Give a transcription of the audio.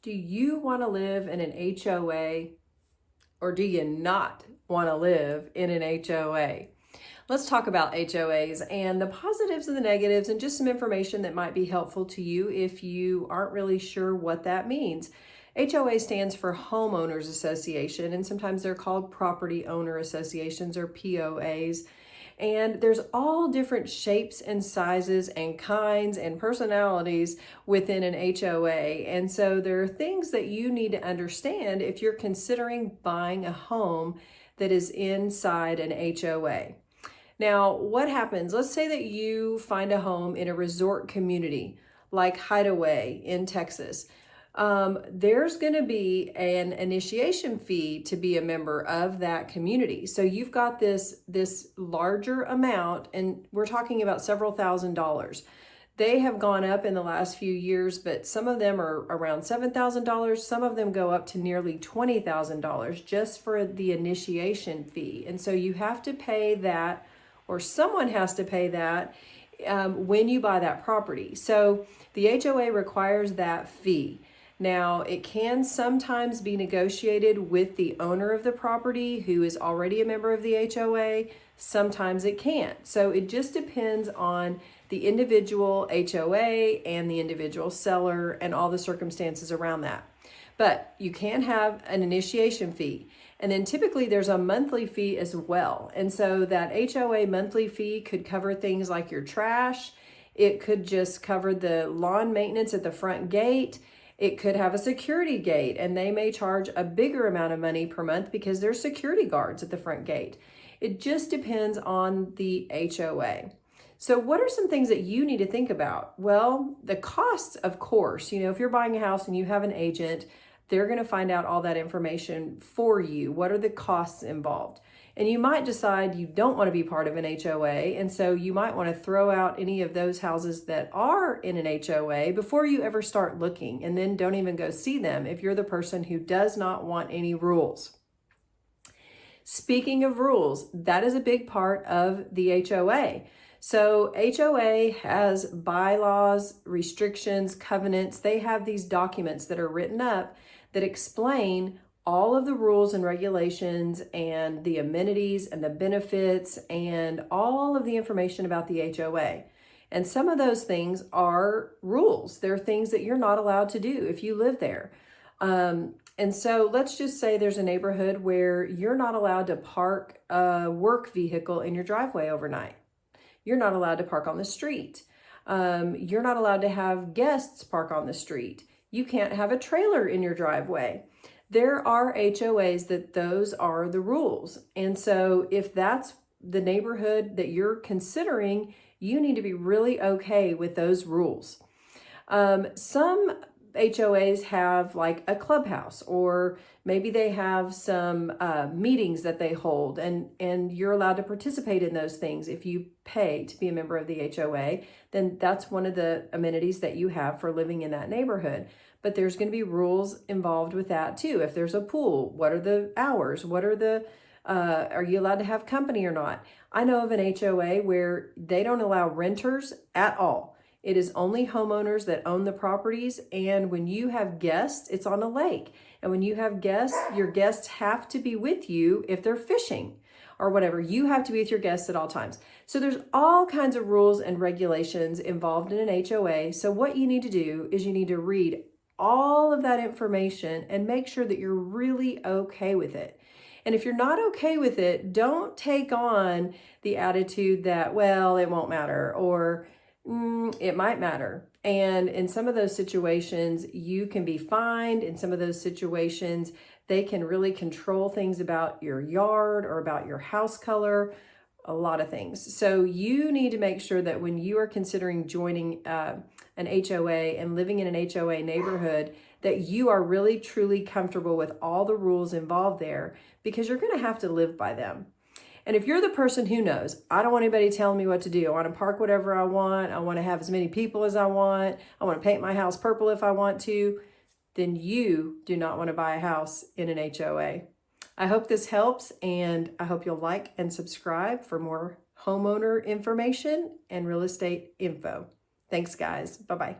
Do you want to live in an HOA or do you not want to live in an HOA? Let's talk about HOAs and the positives and the negatives and just some information that might be helpful to you if you aren't really sure what that means. HOA stands for Homeowners Association, and sometimes they're called Property Owner Associations or POAs. And there's all different shapes and sizes and kinds and personalities within an HOA. And so there are things that you need to understand if you're considering buying a home that is inside an HOA. Now, what happens? Let's say that you find a home in a resort community like Hideaway in Texas. There's going to be an initiation fee to be a member of that community. So you've got this larger amount, and we're talking about several $1,000s. They have gone up in the last few years, but some of them are around $7,000. Some of them go up to nearly $20,000 just for the initiation fee. And so you have to pay that, or someone has to pay that when you buy that property. So the HOA requires that fee. Now, it can sometimes be negotiated with the owner of the property who is already a member of the HOA. Sometimes it can't. So it just depends on the individual HOA and the individual seller and all the circumstances around that. But you can have an initiation fee. And then typically there's a monthly fee as well. And so that HOA monthly fee could cover things like your trash. It could just cover the lawn maintenance at the front gate. It could have a security gate, and they may charge a bigger amount of money per month because there's security guards at the front gate. It just depends on the HOA. So what are some things that you need to think about? Well, the costs, of course. If you're buying a house and you have an agent, they're going to find out all that information for you. What are the costs involved? And you might decide you don't want to be part of an HOA, and so you might want to throw out any of those houses that are in an HOA before you ever start looking, and then don't even go see them if you're the person who does not want any rules. Speaking of rules, that is a big part of the HOA. So HOA has bylaws, restrictions, covenants. They have these documents that are written up that explain all of the rules and regulations and the amenities and the benefits and all of the information about the HOA. And some of those things are rules. They're things that you're not allowed to do if you live there. And so let's just say there's a neighborhood where you're not allowed to park a work vehicle in your driveway overnight. You're not allowed to park on the street. You're not allowed to have guests park on the street. You can't have a trailer in your driveway. There are HOAs that those are the rules. And so if that's the neighborhood that you're considering, you need to be really okay with those rules. Some HOAs have like a clubhouse, or maybe they have some meetings that they hold, and you're allowed to participate in those things. If you pay to be a member of the HOA, then that's one of the amenities that you have for living in that neighborhood. But there's going to be rules involved with that too. If there's a pool, what are the hours? What are are you allowed to have company or not? I know of an HOA where they don't allow renters at all. It is only homeowners that own the properties. And when you have guests, it's on a lake. And when you have guests, your guests have to be with you if they're fishing or whatever. You have to be with your guests at all times. So there's all kinds of rules and regulations involved in an HOA. So what you need to do is you need to read all of that information and make sure that you're really okay with it. And if you're not okay with it, don't take on the attitude that, well, it won't matter, or it might matter. And in some of those situations, you can be fined. In some of those situations, they can really control things about your yard or about your house color, a lot of things. So you need to make sure that when you are considering joining an HOA and living in an HOA neighborhood, that you are really truly comfortable with all the rules involved there, because you're going to have to live by them. And if you're the person who knows, I don't want anybody telling me what to do. I want to park whatever I want. I want to have as many people as I want. I want to paint my house purple if I want to. Then you do not want to buy a house in an HOA. I hope this helps, and I hope you'll like and subscribe for more homeowner information and real estate info. Thanks, guys. Bye-bye.